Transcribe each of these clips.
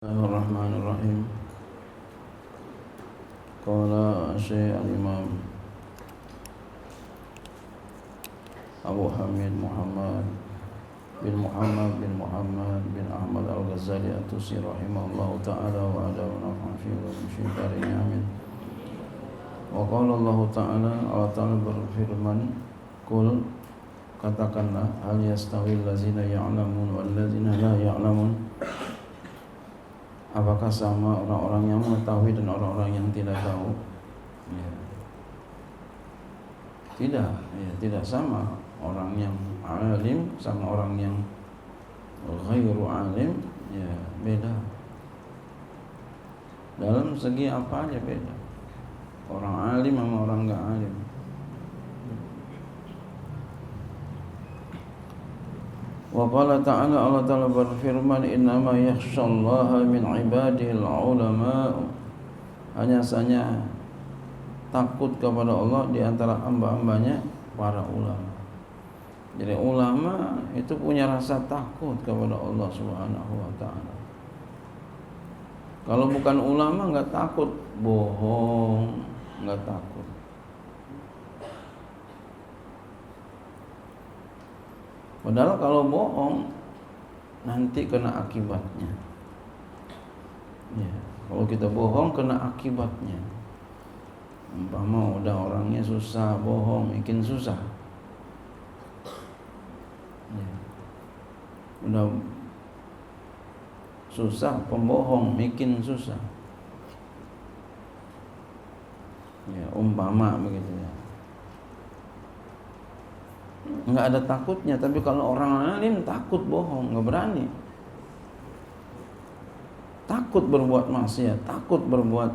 Bismillahirrahmanirrahim. Qala Syekh al-Imam Abu Hamid Muhammad bin Ahmad al-Ghazali at-Tusi rahimahullahu ta'ala wa adawa naf'a fi wa syaitan amin. Wa qala Allah ta'ala berfirman, Qul, katakanlah, hal yastawil lazina ya'lamun wal lazina la ya'lamun, apakah sama orang-orang yang mengetahui dan orang-orang yang tidak tahu? Ya. Tidak sama. Orang yang alim sama orang yang ghairu alim, ya beda. Dalam segi apa aja beda. Orang alim sama orang enggak alim. Wa qala ta'ala, Allah Ta'ala berfirman, innama yakhshallaha min ibadihil ulama, hanya saja takut kepada Allah di antara hamba-hambanya para ulama. Jadi ulama itu punya rasa takut kepada Allah Subhanahu wa ta'ala. Kalau bukan ulama enggak takut, bohong, enggak takut. Padahal kalau bohong nanti kena akibatnya. Ya, kalau kita bohong kena akibatnya. Umpama udah orangnya susah, bohong bikin susah. Ya. Udah susah, pembohong bikin susah. Ya, umpama begitu ya. Enggak ada takutnya, tapi kalau orang alim takut bohong, enggak berani. Takut berbuat maksiat, takut berbuat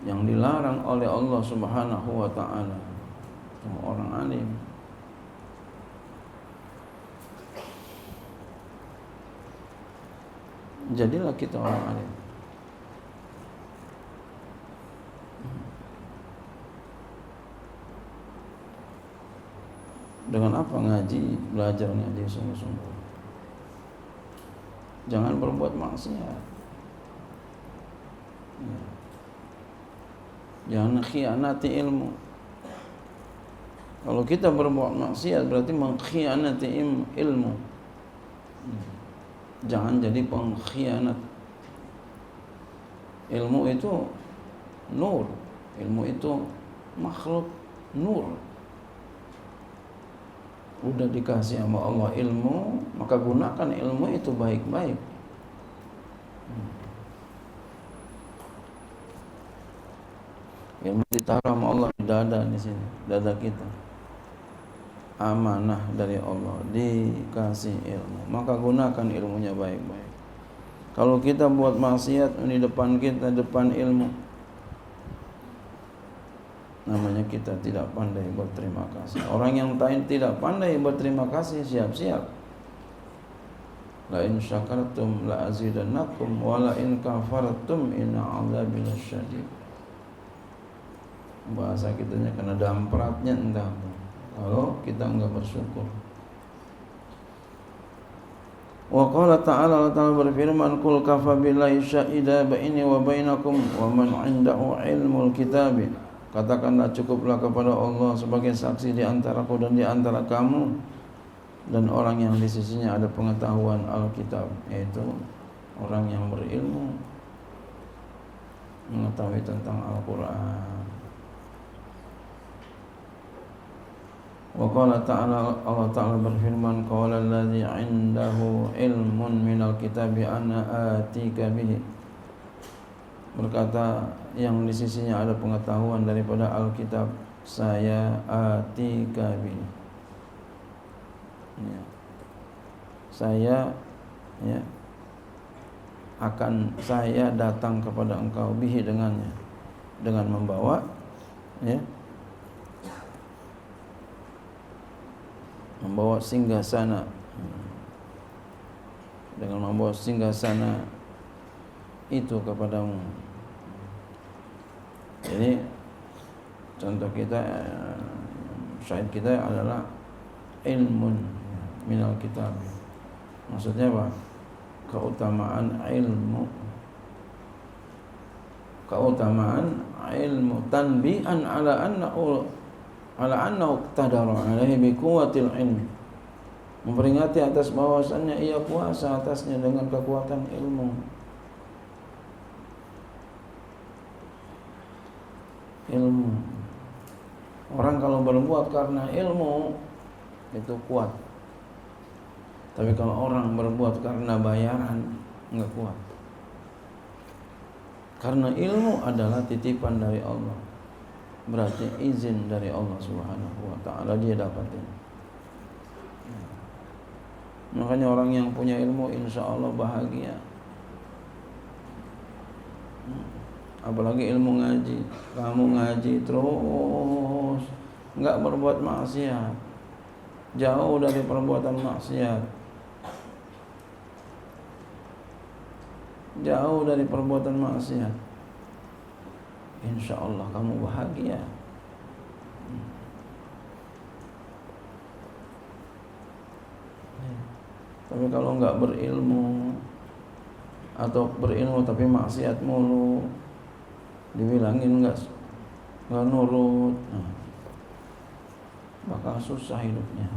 yang dilarang oleh Allah Subhanahu wa ta'ala. Orang alim. Jadilah kita orang alim. Dengan apa? Ngaji, belajar ngaji sungguh-sungguh. Jangan berbuat maksiat. Ya. Jangan khianati ilmu. Kalau kita berbuat maksiat berarti mengkhianati ilmu. Jangan jadi pengkhianat. Ilmu itu nur. Ilmu itu makhluk nur. Udah dikasih sama Allah ilmu, maka gunakan ilmu itu baik-baik. Ilmu ditaruh sama Allah di dada di sini, dada kita. Amanah dari Allah, dikasih ilmu, maka gunakan ilmunya baik-baik. Kalau kita buat maksiat di depan kita, depan ilmu, namanya kita tidak pandai berterima kasih. Orang yang tidak pandai berterima kasih, siap-siap. La in syakartum la azidannakum wa la in kafartum inna 'adzabi lasyadid. Bahasa kitanya kena dampratnya entah. Kalau kita enggak bersyukur. Wa qala ta'ala, Allah Ta'ala berfirman, Qul kafa billahi syahida baini wa bainakum wa man 'indahu ilmul kitabi. Katakanlah, cukuplah kepada Allah sebagai saksi di antaraku dan di antara kamu dan orang yang di sisinya ada pengetahuan Alkitab, yaitu orang yang berilmu, mengetahui tentang Al-Quran. Wa qala ta'ala, Allah Ta'ala berfirman, qala alladzi 'indahu ilmun minal kitabi ana atika bihi. Berkata yang di sisinya ada pengetahuan daripada Alkitab, saya atika bihi. Ya. Saya saya datang kepada engkau bihi dengannya, dengan membawa membawa singgasana, dengan membawa singgasana itu kepadamu. Jadi contoh kita, syahid kita adalah ilmun minal kitab. Maksudnya apa? keutamaan ilmu. Keutamaan ilmu tanbihan ala annahu qadara alaihi bi quwwatil ilmi. Memperingati atas bahwasannya ia kuasa atasnya dengan kekuatan ilmu. Ilmu. Orang kalau berbuat karena ilmu itu kuat. Tapi kalau orang berbuat karena bayaran enggak kuat. Karena ilmu adalah titipan dari Allah. Berarti izin dari Allah Subhanahu wa taala dia dapatin. Makanya orang yang punya ilmu insya Allah bahagia. Apalagi ilmu ngaji. Kamu ngaji terus enggak berbuat maksiat, jauh dari perbuatan maksiat, jauh dari perbuatan maksiat, insya Allah kamu bahagia. Tapi kalau enggak berilmu atau berilmu tapi maksiat mulu, dibilangin enggak nurut, bakal susah hidupnya.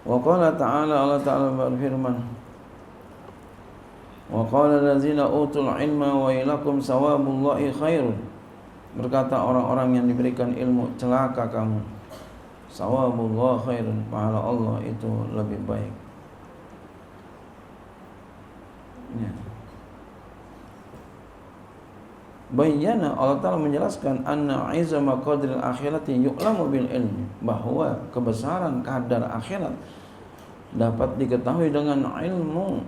Wa qala ta'ala, Allah Ta'ala berfirman, wa qala allazina utul ilma wa ilakum sawabullahi khairun. Berkata orang-orang yang diberikan ilmu, celaka kamu, sawabullah khairun, pahala Allah itu lebih baik. Ya. Bayyana, Allah Ta'ala menjelaskan anna izama qadril akhirati yu'lamu bil ilmi, bahwa kebesaran kadar akhirat dapat diketahui dengan ilmu.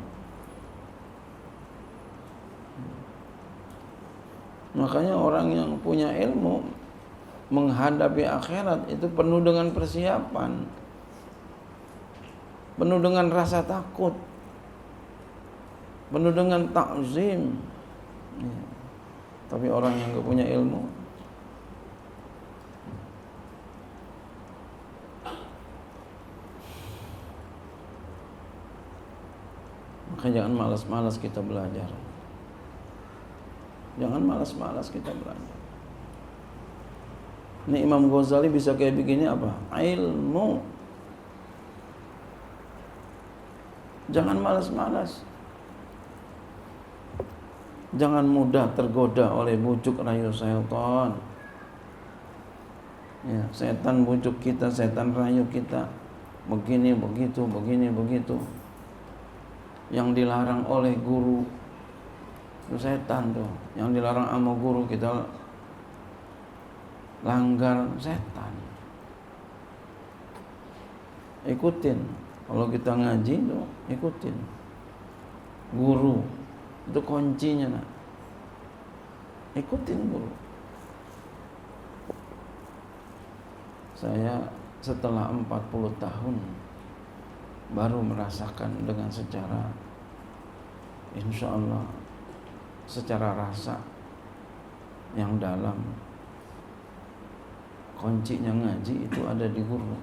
Makanya orang yang punya ilmu menghadapi akhirat itu penuh dengan persiapan, penuh dengan rasa takut, penuh dengan takzim. Ya. Tapi orang yang gak punya ilmu, maka jangan malas-malas kita belajar. Jangan malas-malas kita belajar. Ini Imam Ghazali bisa kayak begini apa? Ilmu. Jangan malas-malas. Jangan mudah tergoda oleh bujuk rayu syaitan. Ya, setan bujuk kita, setan rayu kita. Begini begitu, begini begitu. Yang dilarang oleh guru itu setan tuh. Yang dilarang sama guru kita langgar, setan. Ikutin. Kalau kita ngaji tuh ikutin guru. Itu kuncinya, nak. Ikutin guru. Saya setelah 40 tahun baru merasakan dengan secara, insya Allah, secara rasa yang dalam, kuncinya ngaji itu ada di guru.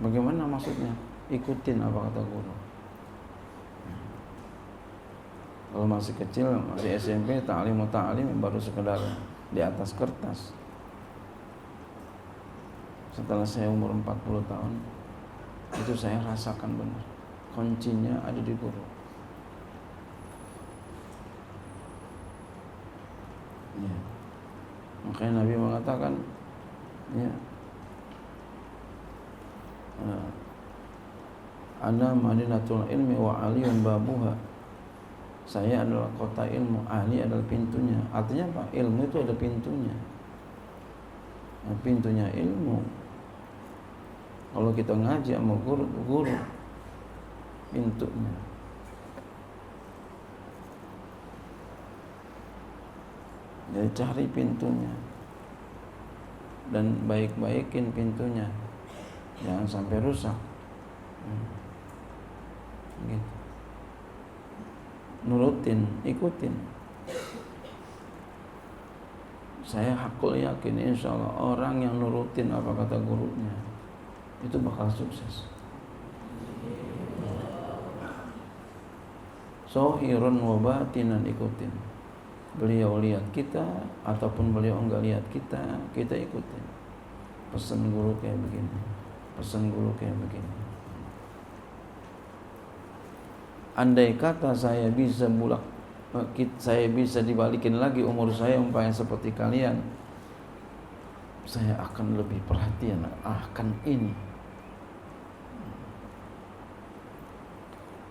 Bagaimana maksudnya? Ikutin apa kata guru. Kalau masih kecil, masih SMP, ta'lim baru sekedar di atas kertas. Setelah saya umur 40 tahun, itu saya rasakan benar. Kuncinya ada di guru. Ya. Makanya Nabi mengatakan, ya, ana madinatul ilmi wa aliyun babuha. Saya adalah kota ilmu, ahli adalah pintunya. Artinya apa? Ilmu itu ada pintunya. Nah, pintunya ilmu. Kalau kita ngaji sama guru, pintunya. Jadi cari pintunya dan baik-baikin pintunya, jangan sampai rusak. Gitu. Nurutin, ikutin. Saya hakul yakin insya Allah orang yang nurutin apa kata gurunya, itu bakal sukses. Zahirun wa batinan, ikutin. Beliau lihat kita ataupun beliau enggak lihat kita, kita ikutin. Pesan guru kayak begini, pesan guru kayak begini. Andai kata saya bisa dibalikin lagi umur saya umpamanya seperti kalian, saya akan lebih perhatian akan ini.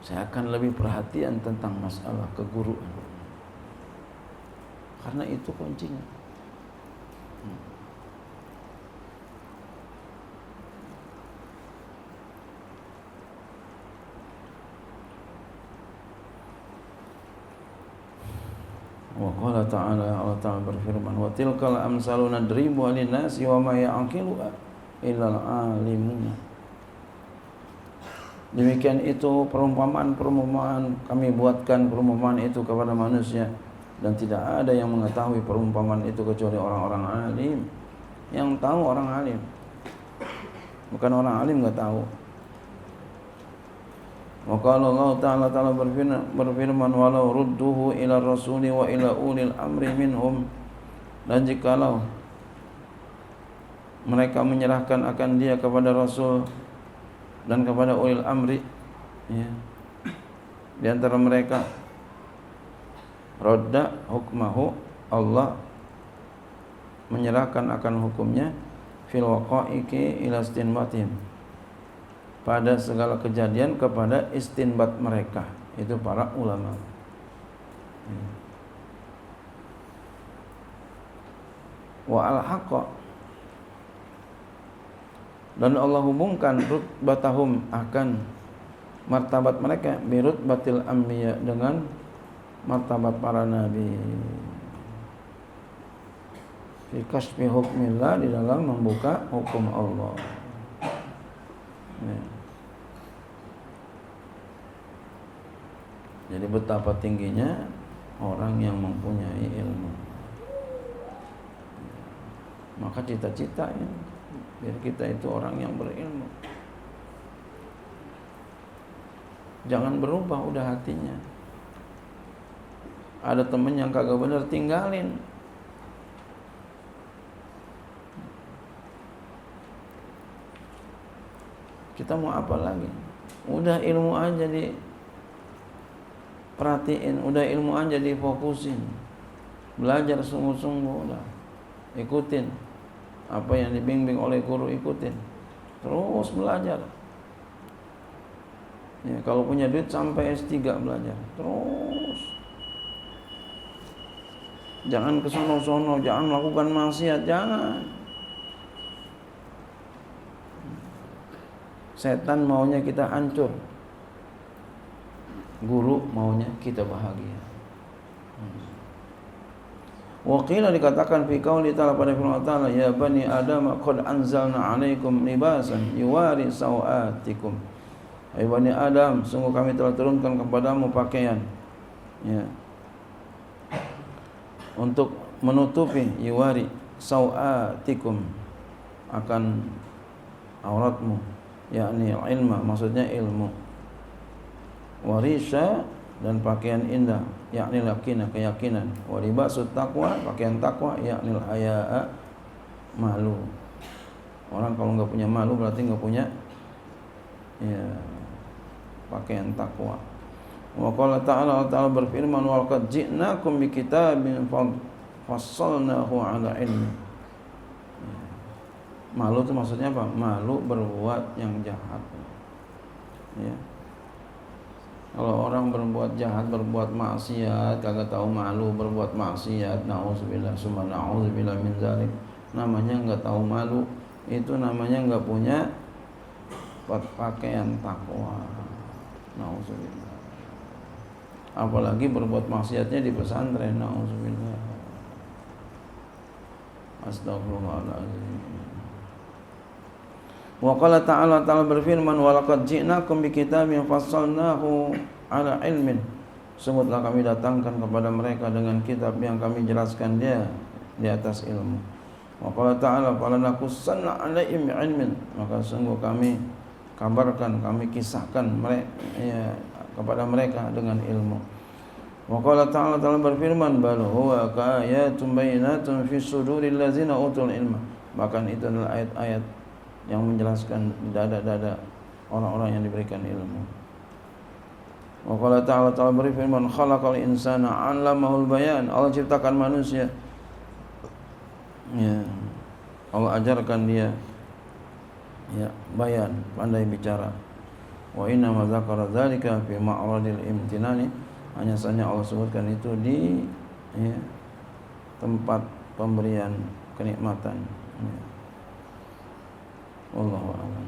Saya akan lebih perhatian tentang masalah keguruan. Karena itu kuncinya. Wa qala ta'ala, Allah Ta'ala berfirman, wa tilkal amsalu nadribu lin-nasi wa ma ya'qiluha illal alimun. Demikian itu perumpamaan kami buatkan perumpamaan itu kepada manusia, dan tidak ada yang mengetahui perumpamaan itu kecuali orang-orang alim. Yang tahu orang alim, bukan orang alim enggak tahu. Wa qala Allah Ta'ala berfirman walau rudduhu ila rasuli wa ila ulil amri minhum, dan jikalau mereka menyerahkan akan dia kepada Rasul dan kepada ulil amri, ya, di antara mereka, radda hukmahu, Allah menyerahkan akan hukumnya fil waqa'iqi ila istinbatihim, pada segala kejadian kepada istinbat mereka, itu para ulama. Wa al-haqqa, dan Allah hubungkan rutbatahum akan martabat mereka birutbatil anbiya, dengan martabat para nabi, fi kasfi hukmillah, di dalam membuka hukum Allah. Ya. Jadi betapa tingginya orang yang mempunyai ilmu. Maka cita-citanya biar kita itu orang yang berilmu. Jangan berubah udah hatinya. Ada temen yang kagak bener, tinggalin. Kita mau apa lagi? Udah ilmu aja diperhatiin, udah ilmu aja difokusin. Belajar sungguh-sungguh, udah ikutin apa yang dibimbing oleh guru, ikutin. Terus belajar. Ya, kalau punya duit sampai S3 belajar. Terus. Jangan kesono-sono, jangan melakukan maksiat, jangan. Setan maunya kita hancur. Guru maunya kita bahagia. Waqila, dikatakan fi qauli ta'ala, pada firman Allah, ya bani Adam qad anzalna 'alaikum libasan yuwari sawatikum. Hai bani Adam, sungguh kami telah turunkan kepadamu pakaian, ya, untuk menutupi yuwari sawatikum, akan auratmu, yakni ilma, maksudnya ilmu. Warisha, dan pakaian indah, yakni lakina, keyakinan. Wa libasut taqwa, pakaian takwa, yakni hayaa, malu. Orang kalau enggak punya malu berarti enggak punya, ya, pakaian takwa. Wa qala ta'ala, Allah Ta'ala berfirman, wa laqad ji'nakum bi kitabin fassalnahu 'ala ilmi. Malu itu maksudnya apa? Malu berbuat yang jahat. Ya. Kalau orang berbuat jahat, berbuat maksiat, kagak tahu malu berbuat maksiat, nauzubillah, summa nauzubillah min dzalik, namanya enggak tahu malu, itu namanya enggak punya pakaian takwa. Nauzubillah. Apalagi berbuat maksiatnya di pesantren, nauzubillah. Astagfirullahaladzim. Wa qala ta'ala, Ta'ala berfirman, wa laqad ji'nakum bi kitabin fassalnahu 'ala ilmin. Sungguhlah kami datangkan kepada mereka dengan kitab yang kami jelaskan dia di atas ilmu. Wa qala ta'ala falanaqussanna 'alaihim bi'ilmin, maka sungguh kami kabarkan, kami kisahkan mereka kepada mereka dengan ilmu. Wa qala ta'ala berfirman bal huwa ayatun bayyinatun fi suduril ladzina utul ilma, bahkan itu adalah ayat-ayat yang menjelaskan di dada-dada orang-orang yang diberikan ilmu. Wa qala ta'ala berfirman khalaqal insana 'allamahul bayan, Allah ciptakan manusia, ya, Allah ajarkan dia bayan, pandai bicara. Wa inna ma dzakara dzalika fi ma'radil imtinani, hanya saja Allah sebutkan itu di tempat pemberian kenikmatan. Wallahu a'lam.